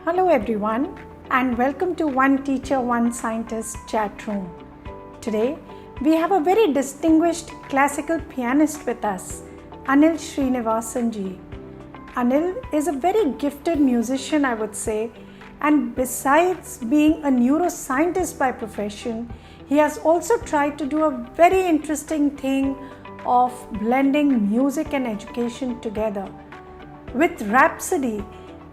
Hello everyone and welcome to One Teacher, One Scientist chat room. Today we have a very distinguished classical pianist with us, Anil Srinivasan ji. Anil is a very gifted musician, I would say, and besides being a neuroscientist by profession, he has also tried to do a very interesting thing of blending music and education together. With Rhapsody,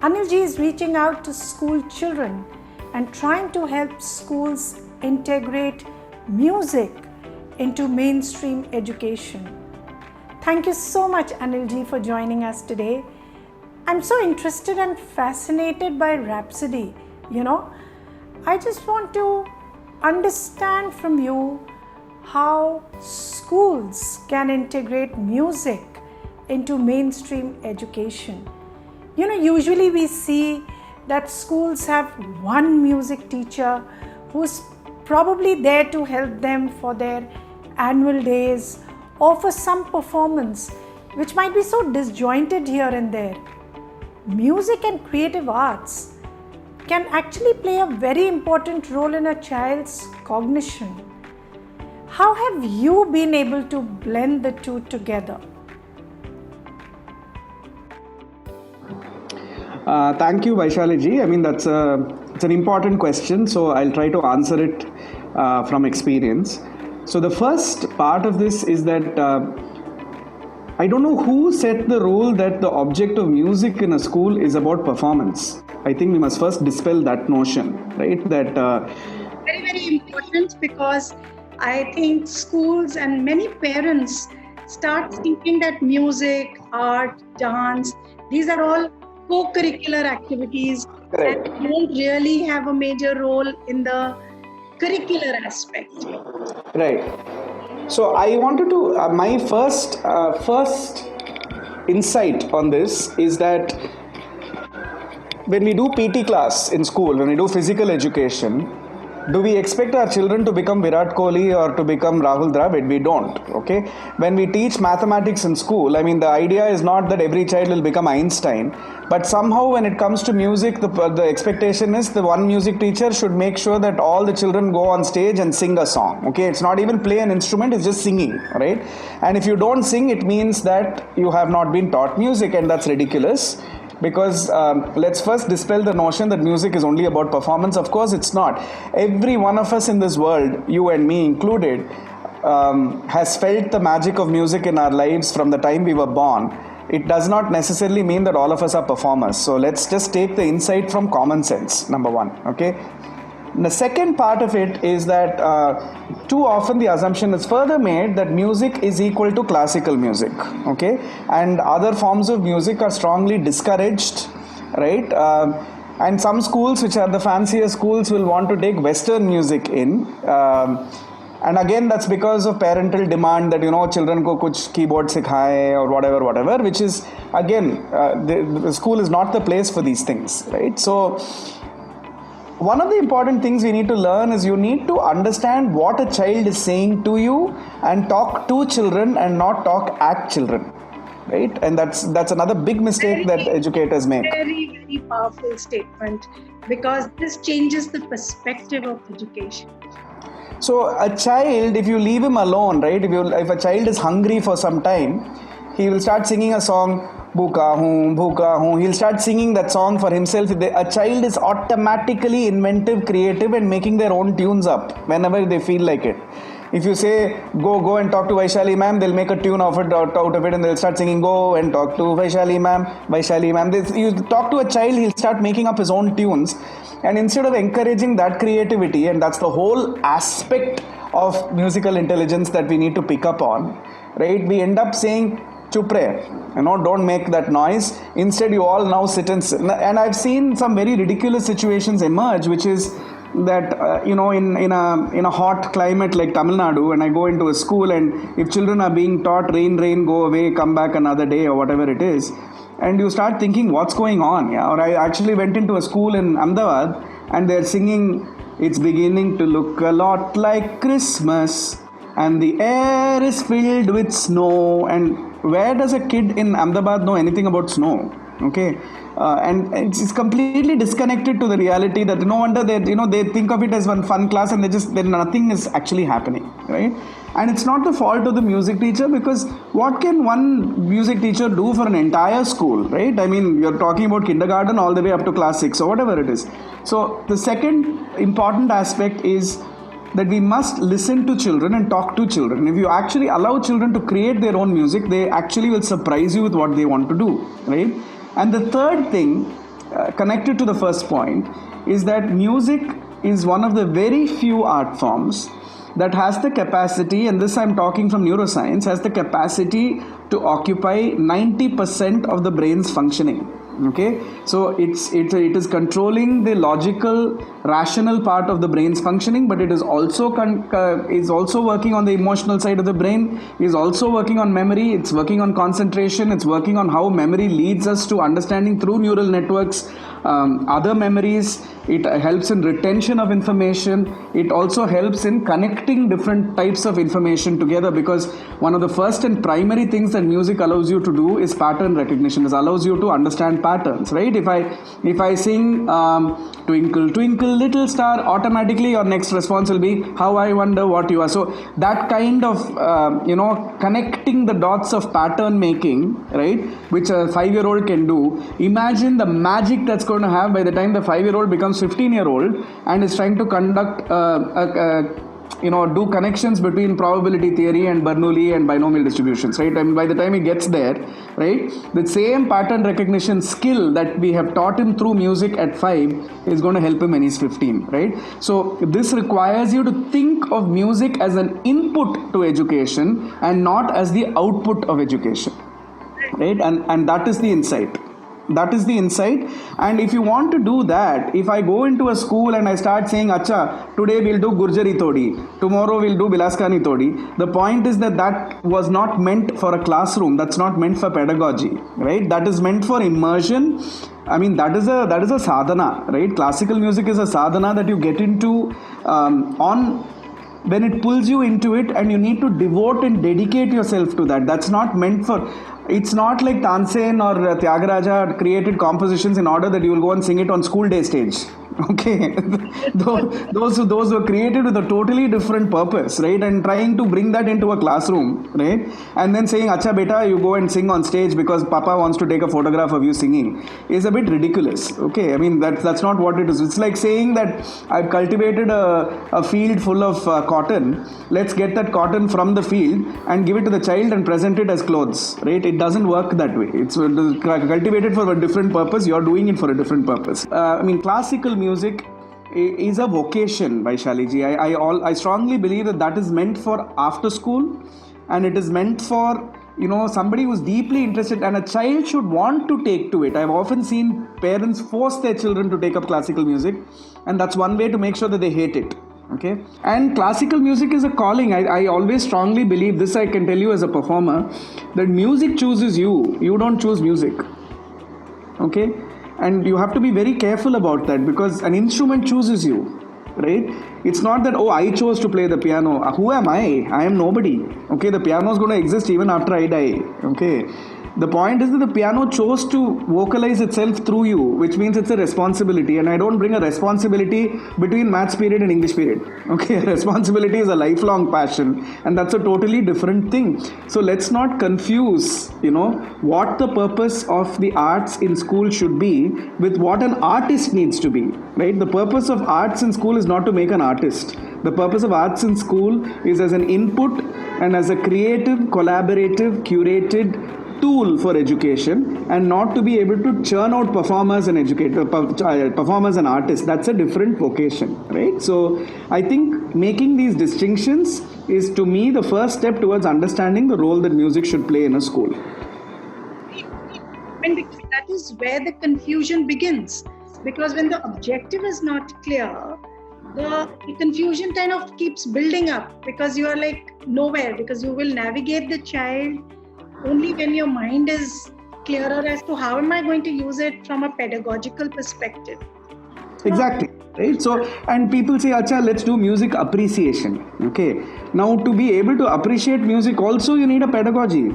Anil ji is reaching out to school children and trying to help schools integrate music into mainstream education. Thank you so much, Anil ji, for joining us today. I'm so interested and fascinated by Rhapsody. I just want to understand from you how schools can integrate music into mainstream education. Usually we see that schools have one music teacher who's probably there to help them for their annual days or for some performance which might be so disjointed here and there. Music and creative arts can actually play a very important role in a child's cognition. How have you been able to blend the two together? Thank you, Vaishali ji. I mean, it's an important question, so I'll try to answer it from experience. So the first part of this is that I don't know who set the rule that the object of music in a school is about performance. I think we must first dispel that notion, right? That very, very important, because I think schools and many parents start thinking that music, art, dance, these are all co-curricular activities that don't really have a major role in the curricular aspect. Right. So I wanted to, my first insight on this is that when we do PT class in school, when we do physical education, do we expect our children to become Virat Kohli or to become Rahul Dravid? We don't, okay? When we teach mathematics in school, I mean, the idea is not that every child will become Einstein, but somehow when it comes to music, the expectation is the one music teacher should make sure that all the children go on stage and sing a song, okay? It's not even play an instrument, it's just singing, right? And if you don't sing, it means that you have not been taught music, and that's ridiculous. Because let's first dispel the notion that music is only about performance. Of course, it's not. Every one of us in this world, you and me included, has felt the magic of music in our lives from the time we were born. It does not necessarily mean that all of us are performers. So let's just take the insight from common sense, number one, okay? The second part of it is that too often the assumption is further made that music is equal to classical music, okay? And other forms of music are strongly discouraged, right? And some schools, which are the fancier schools, will want to take Western music in. And again, that's because of parental demand that, children ko kuch keyboard sikhaye or whatever, which is, again, the school is not the place for these things, right? So one of the important things we need to learn is you need to understand what a child is saying to you and talk to children and not talk at children, right? And that's another big mistake that educators make. Very, very powerful statement, because this changes the perspective of education. So a child, if you leave him alone, right? If a child is hungry for some time, he will start singing a song, Bhuka hoon, he'll start singing that song for himself. A child is automatically inventive, creative, and making their own tunes up whenever they feel like it. If you say, go and talk to Vaishali ma'am, they'll make a tune out of it and they'll start singing, go and talk to Vaishali ma'am. You talk to a child, he'll start making up his own tunes. And instead of encouraging that creativity, and that's the whole aspect of musical intelligence that we need to pick up on, right? We end up saying, chup rahe, don't make that noise. Instead, you all now sit and I've seen some very ridiculous situations emerge, which is that in a hot climate like Tamil Nadu, when I go into a school and if children are being taught rain, go away, come back another day or whatever it is, and you start thinking what's going on, yeah? Or I actually went into a school in Ahmedabad and they're singing, it's beginning to look a lot like Christmas and the air is filled with snow. And where does a kid in Ahmedabad know anything about snow? Okay, and it's completely disconnected to the reality that no wonder they think of it as one fun class, and then nothing is actually happening, right? And it's not the fault of the music teacher, because what can one music teacher do for an entire school, right? I mean, you're talking about kindergarten all the way up to class 6 or whatever it is. So the second important aspect is that we must listen to children and talk to children. If you actually allow children to create their own music, they actually will surprise you with what they want to do, right? And the third thing, connected to the first point, is that music is one of the very few art forms that has the capacity, and this I'm talking from neuroscience, has the capacity to occupy 90% of the brain's functioning. Okay, so it is controlling the logical, rational part of the brain's functioning, but it is also working on the emotional side of the brain, is also working on memory, it's working on concentration, it's working on how memory leads us to understanding through neural networks other memories. It helps in retention of information. It also helps in connecting different types of information together, because one of the first and primary things that music allows you to do is pattern recognition. It allows you to understand patterns, right? If I sing Twinkle Twinkle Little Star, automatically your next response will be, how I wonder what you are. So that kind of connecting the dots of pattern making, right, which a 5-year-old can do. Imagine the magic that's going to have by the time the 5-year-old becomes 15-year-old and is trying to conduct do connections between probability theory and Bernoulli and binomial distributions, right? I mean, by the time he gets there, right, the same pattern recognition skill that we have taught him through music at 5 is going to help him when he's 15, right? So this requires you to think of music as an input to education and not as the output of education, right? And that is the insight. That is the insight. And if you want to do that, if I go into a school and I start saying, Acha, today we'll do Gurjari Todi, tomorrow we'll do Bilaskani Todi, the point is that was not meant for a classroom. That's not meant for pedagogy, right? That is meant for immersion. I mean, that is a sadhana, right? Classical music is a sadhana that you get into when it pulls you into it, and you need to devote and dedicate yourself to that. That's not meant for... It's not like Tansen or Tyagaraja created compositions in order that you will go and sing it on school day stage. Okay, those were created with a totally different purpose, right? And trying to bring that into a classroom, right? And then saying, "Acha beta, you go and sing on stage because Papa wants to take a photograph of you singing," is a bit ridiculous. Okay, I mean that's not what it is. It's like saying that I've cultivated a field full of cotton. Let's get that cotton from the field and give it to the child and present it as clothes, right? It doesn't work that way. It's cultivated for a different purpose. You're doing it for a different purpose. I mean, classical music is a vocation, Vaishali ji. I strongly believe that is meant for after school, and it is meant for somebody who's deeply interested, and a child should want to take to it. I've often seen parents force their children to take up classical music, and that's one way to make sure that they hate it. Okay, and classical music is a calling. I always strongly believe this. I can tell you as a performer that music chooses you. You don't choose music. Okay, and you have to be very careful about that, because an instrument chooses you, right? It's not that, I chose to play the piano. Who am I? I am nobody. Okay, the piano is going to exist even after I die. Okay, the point is that the piano chose to vocalize itself through you, which means it's a responsibility. And I don't bring a responsibility between maths period and English period. Okay, responsibility is a lifelong passion, and that's a totally different thing. So let's not confuse, what the purpose of the arts in school should be with what an artist needs to be, right? The purpose of arts in school is not to make an artist. The purpose of arts in school is as an input and as a creative, collaborative, curated tool for education, and not to be able to churn out performers and performers and artists. That's a different vocation, right? So I think making these distinctions is, to me, the first step towards understanding the role that music should play in a school. And that is where the confusion begins, because when the objective is not clear, the confusion kind of keeps building up, because you are like nowhere, because you will navigate the child only when your mind is clearer as to how am I going to use it from a pedagogical perspective. Exactly, right? So, and people say, Acha, let's do music appreciation. Okay, now to be able to appreciate music also, you need a pedagogy.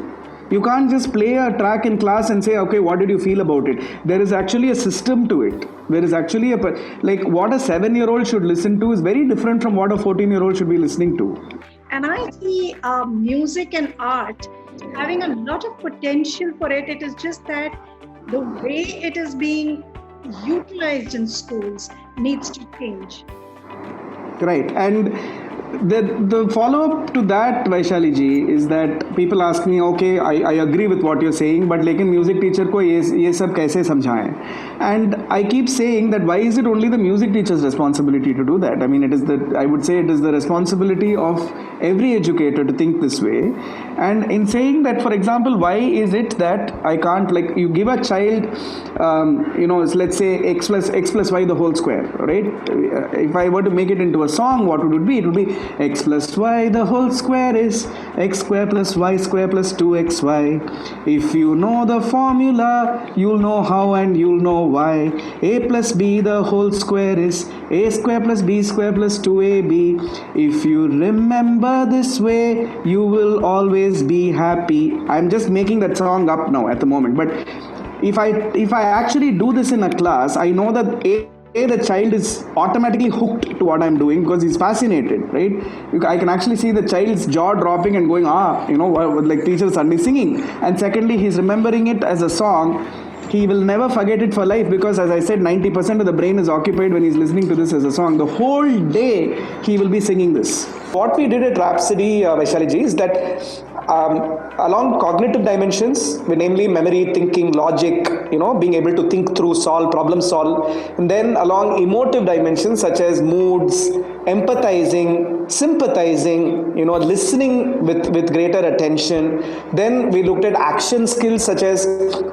You can't just play a track in class and say, okay, what did you feel about it? There is actually a system to it. There is actually like what a 7-year-old should listen to is very different from what a 14-year-old should be listening to. And I see music and art having a lot of potential for it. It is just that the way it is being utilized in schools needs to change. Right. And the follow-up to that, Vaishali ji, is that people ask me, okay, I agree with what you're saying, but लेकिन music teacher को ये सब कैसे समझाएं? And I keep saying that why is it only the music teacher's responsibility to do that? I mean, I would say it is the responsibility of every educator to think this way. And in saying that, for example, why is it that I can't, like, you give a child, let's say x plus y the whole square, right? If I were to make it into a song, what would it be? It would be x plus y the whole square is x square plus y square plus 2xy. If you know the formula, you'll know how and you'll know why. A plus b the whole square is a square plus b square plus 2ab. If you remember this way, you will always be happy. I'm just making that song up now at the moment, but if I actually do this in a class, I know that the child is automatically hooked to what I'm doing because he's fascinated, right? I can actually see the child's jaw dropping and going, like teacher suddenly singing. And secondly, he's remembering it as a song. He will never forget it for life because, as I said, 90% of the brain is occupied when he's listening to this as a song. The whole day he will be singing this. What we did at Rhapsody, Vaishali ji, is that along cognitive dimensions, namely memory, thinking, logic, being able to think through, problem solve, and then along emotive dimensions such as moods, empathizing, sympathizing, listening with greater attention. Then we looked at action skills such as,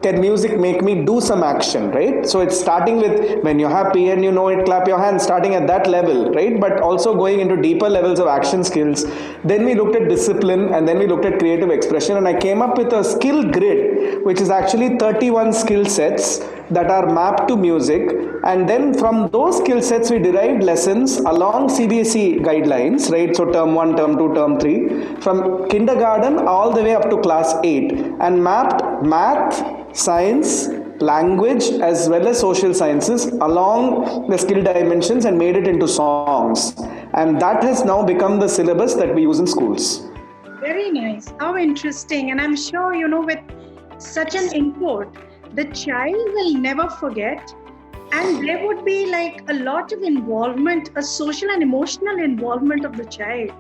can music make me do some action, right? So it's starting with when you're happy and you know it, clap your hands, starting at that level, right? But also going into deeper levels of action skills. Then we looked at discipline, and then we looked at creative expression, and I came up with a skill grid, which is actually 31 skill sets that are mapped to music. And then from those skill sets, we derived lessons along CBSE guidelines, right? So term 1, term 2, term 3, from kindergarten all the way up to class 8, and mapped math, science, language as well as social sciences along the skill dimensions and made it into songs. And that has now become the syllabus that we use in schools. Very nice. How interesting. And I'm sure, with such an input, the child will never forget. And there would be like a lot of involvement, a social and emotional involvement of the child.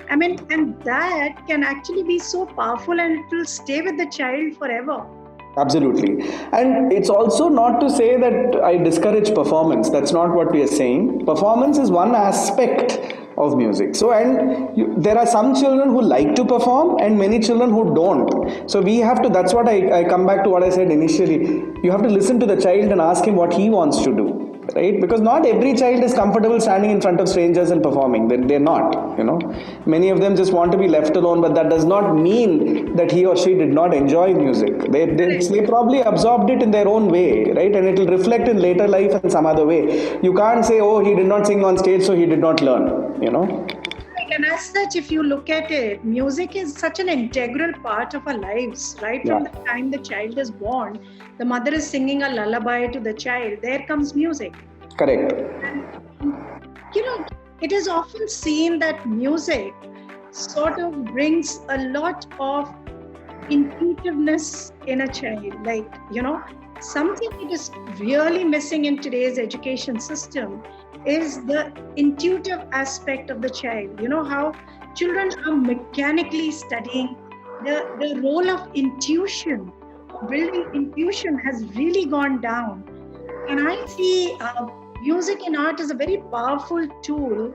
I mean, and that can actually be so powerful, and it will stay with the child forever. Absolutely. And it's also not to say that I discourage performance. That's not what we are saying. Performance is one aspect of music. So, there are some children who like to perform and many children who don't. So we have to, that's what I come back to what I said initially. You have to listen to the child and ask him what he wants to do, right? Because not every child is comfortable standing in front of strangers and performing. They're not, Many of them just want to be left alone, but that does not mean that he or she did not enjoy music. They probably absorbed it in their own way, right? And it will reflect in later life in some other way. You can't say, oh, he did not sing on stage, so he did not learn, And as such, if you look at it, music is such an integral part of our lives, right? From the time the child is born, the mother is singing a lullaby to the child. There comes music. Correct. And, it is often seen that music sort of brings a lot of intuitiveness in a child. Like, something that is really missing in today's education system is the intuitive aspect of the child. How children are mechanically studying. The role of intuition, building intuition, has really gone down. And I see music and art is a very powerful tool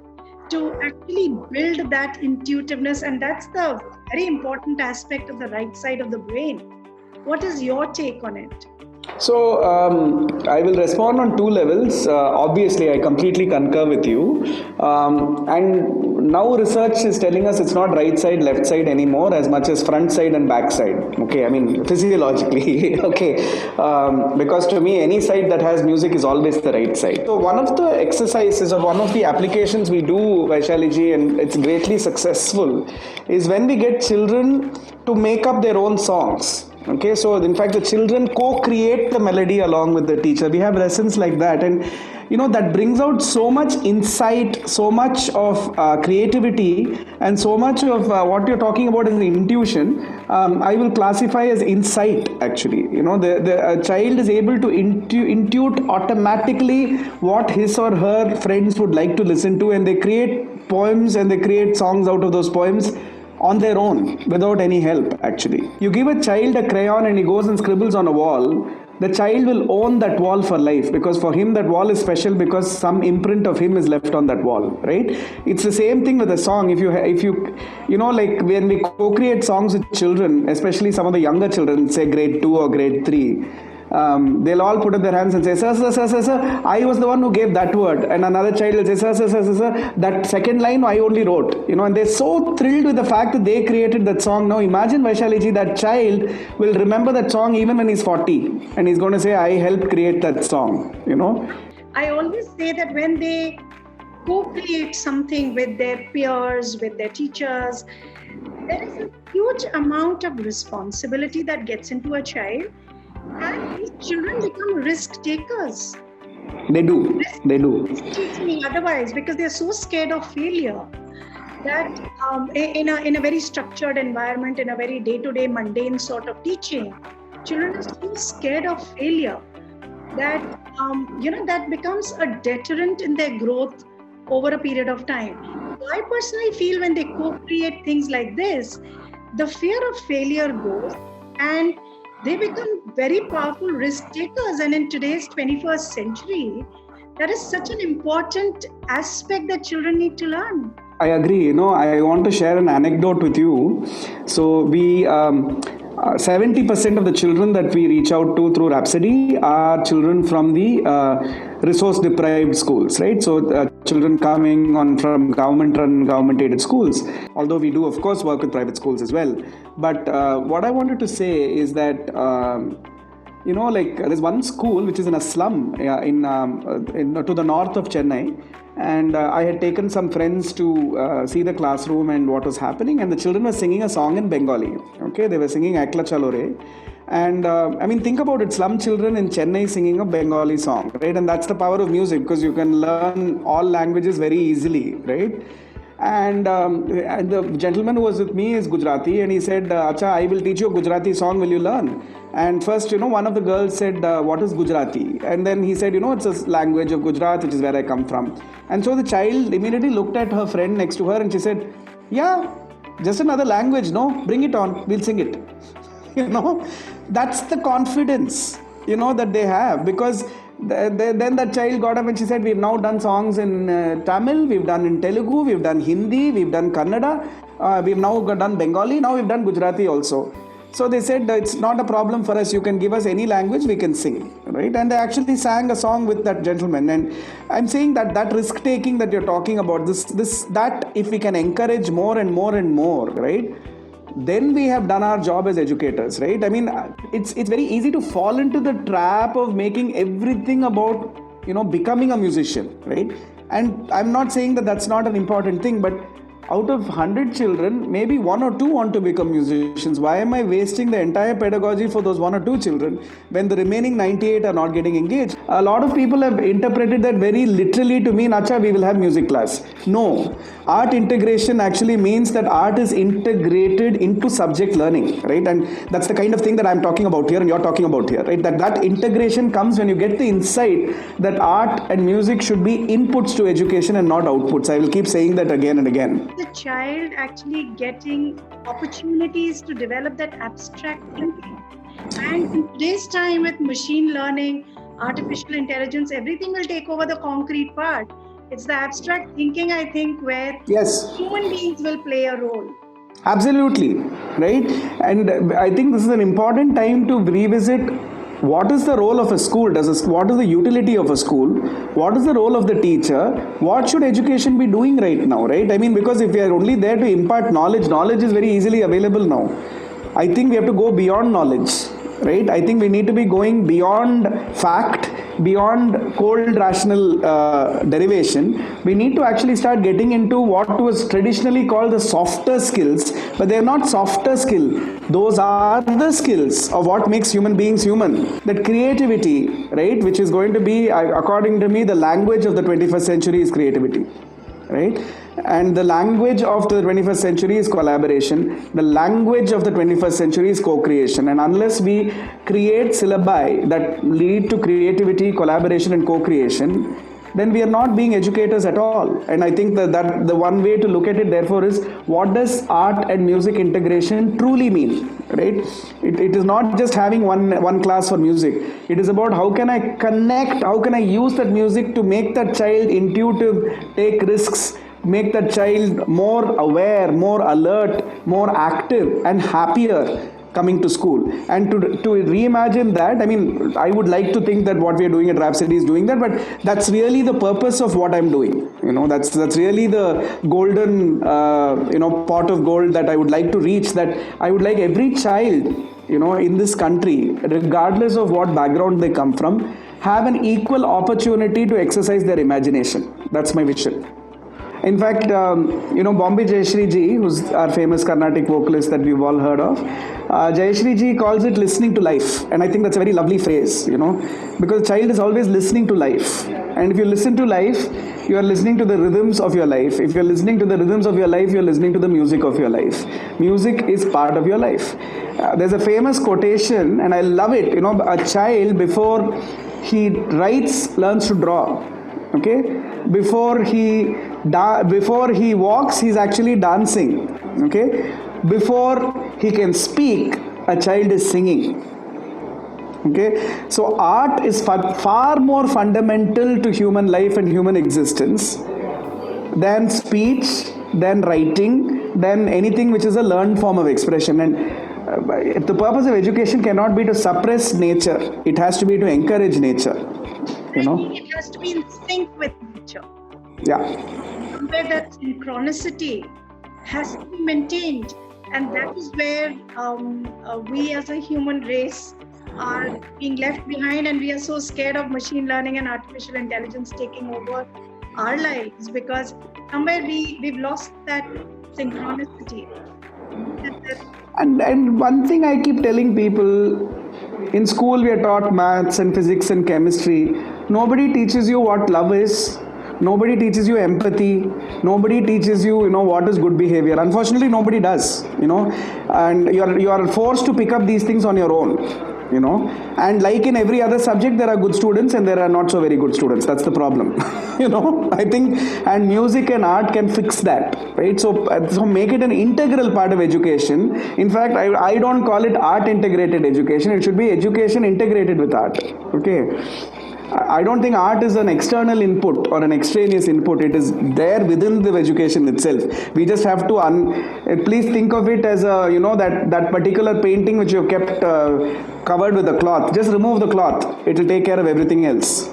to actually build that intuitiveness, and that's the very important aspect of the right side of the brain. What is your take on it? So I will respond on two levels. Obviously, I completely concur with you. And now research is telling us it's not right side, left side anymore as much as front side and back side. Okay, I mean physiologically. Okay, because to me any side that has music is always the right side. So one of the exercises or one of the applications we do, Vaishali ji, and it's greatly successful, is when we get children to make up their own songs. Okay, so in fact the children co-create the melody along with the teacher. We have lessons like that, and that brings out so much insight, so much of creativity, and so much of what you're talking about is the intuition. I will classify as insight actually. The child is able to intuit automatically what his or her friends would like to listen to, and they create poems and they create songs out of those poems on their own without any help actually. You give a child a crayon and he goes and scribbles on a wall, the child will own that wall for life, because for him that wall is special because some imprint of him is left on that wall, right? It's the same thing with a song. If you like when we co-create songs with children, especially some of the younger children, say grade 2 or grade 3, they'll all put up their hands and say, sir, I was the one who gave that word. And another child will say, sir, that second line I only wrote. And they're so thrilled with the fact that they created that song. Now imagine, Vaishali ji, that child will remember that song even when he's 40. And he's going to say, I helped create that song, I always say that when they co-create something with their peers, with their teachers, there is a huge amount of responsibility that gets into a child. And these children become risk takers. They do. Otherwise, because they're so scared of failure that in a very structured environment, in a very day-to-day mundane sort of teaching, children are so scared of failure that that becomes a deterrent in their growth over a period of time. I personally feel when they co-create things like this, the fear of failure goes and they become very powerful risk takers. And in today's 21st century, that is such an important aspect that children need to learn. I agree. I want to share an anecdote with you. So we 70% of the children that we reach out to through Rhapsody are children from the resource deprived schools, right? So children coming on from government-run, government-aided schools, although we do of course work with private schools as well. But what I wanted to say is that there's one school which is in a slum to the north of Chennai, and I had taken some friends to see the classroom and what was happening, and the children were singing a song in Bengali. Okay, they were singing Ekla Chalore, and think about it, slum children in Chennai singing a Bengali song, right? And that's the power of music, because you can learn all languages very easily, right? And the gentleman who was with me is Gujarati, and he said, Acha, I will teach you a Gujarati song, will you learn? And first, one of the girls said, what is Gujarati? And then he said, it's a language of Gujarat, which is where I come from. And so the child immediately looked at her friend next to her and she said, yeah, just another language, no? Bring it on, we'll sing it. That's the confidence, that they have, because then that child got up and she said, we've now done songs in Tamil, we've done in Telugu, we've done Hindi, we've done Kannada, we've now done Bengali, now we've done Gujarati also. So they said, it's not a problem for us, you can give us any language, we can sing, right? And they actually sang a song with that gentleman. And I'm saying that risk taking that you're talking about, that if we can encourage more and more and more, right? Then we have done our job as educators, right? I mean, it's very easy to fall into the trap of making everything about, becoming a musician, right? And I'm not saying that that's not an important thing, but out of 100 children, maybe 1 or 2 want to become musicians. Why am I wasting the entire pedagogy for those 1 or 2 children when the remaining 98 are not getting engaged? A lot of people have interpreted that very literally to mean, Acha, we will have music class. No. Art integration actually means that art is integrated into subject learning, right? And that's the kind of thing that I'm talking about here and you're talking about here, right? That integration comes when you get the insight that art and music should be inputs to education and not outputs. I will keep saying that again and again. The child actually getting opportunities to develop that abstract thinking. And in today's time with machine learning, artificial intelligence, everything will take over the concrete part. It's the abstract thinking, I think, where human beings will play a role. Absolutely, right? And I think this is an important time to revisit what is the role of a school? What is the utility of a school? What is the role of the teacher? What should education be doing right now, right? I mean, because if we are only there to impart knowledge, knowledge is very easily available now. I think we have to go beyond knowledge, right? I think we need to be going beyond fact, beyond cold rational derivation. We need to actually start getting into what was traditionally called the softer skills, but they're not softer skill. Those are the skills of what makes human beings human. That creativity, right, which is going to be, according to me, the language of the 21st century is creativity, right? And the language of the 21st century is collaboration. The language of the 21st century is co-creation. And unless we create syllabi that lead to creativity, collaboration and co-creation, then we are not being educators at all. And I think that the one way to look at it, therefore, is what does art and music integration truly mean, right? It is not just having one class for music. It is about how can I connect, how can I use that music to make that child intuitive, take risks, make that child more aware, more alert, more active and happier coming to school. And to reimagine that, I mean, I would like to think that what we are doing at Rhapsody is doing that, but that's really the purpose of what I'm doing. You know, that's really the golden, pot of gold that I would like to reach, that I would like every child, in this country, regardless of what background they come from, have an equal opportunity to exercise their imagination. That's my vision. In fact, Bombay Jayashree ji, who's our famous Carnatic vocalist that we've all heard of, Jayashree ji calls it listening to life. And I think that's a very lovely phrase, because a child is always listening to life. And if you listen to life, you are listening to the rhythms of your life. If you're listening to the rhythms of your life, you're listening to the music of your life. Music is part of your life. There's a famous quotation, and I love it. A child, before he writes, learns to draw. Okay, before he walks, he's actually dancing. Okay, before he can speak, a child is singing. Okay, so art is far more fundamental to human life and human existence than speech, than writing, than anything which is a learned form of expression. And the purpose of education cannot be to suppress nature; it has to be to encourage nature. It has to be in sync with nature. Yeah. Where that synchronicity has to be maintained, and that is where we as a human race are being left behind, and we are so scared of machine learning and artificial intelligence taking over our lives, because somewhere we've lost that synchronicity. And one thing I keep telling people, in school we are taught maths and physics and chemistry. Nobody teaches you what love is. Nobody teaches you empathy. Nobody teaches you, what is good behavior. Unfortunately, nobody does, and you are forced to pick up these things on your own, and like in every other subject, there are good students and there are not so very good students. That's the problem. I think, and music and art can fix that, right? So make it an integral part of education. In fact, I don't call it art integrated education. It should be education integrated with art. Okay. I don't think art is an external input or an extraneous input. It is there within the education itself. We just have to please think of it as a, that particular painting which you've kept covered with a cloth. Just remove the cloth. It will take care of everything else,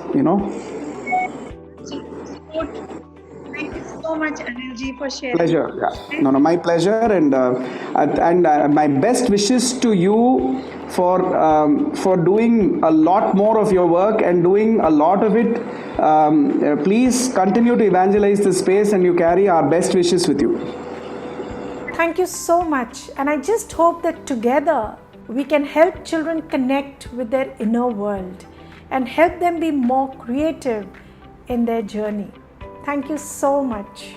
Thank you so much, Anilji, for sharing. Pleasure. Yeah. No, my pleasure, and my best wishes to you for doing a lot more of your work and doing a lot of it. Please continue to evangelize this space, and you carry our best wishes with you. Thank you so much, and I just hope that together we can help children connect with their inner world and help them be more creative in their journey. Thank you so much.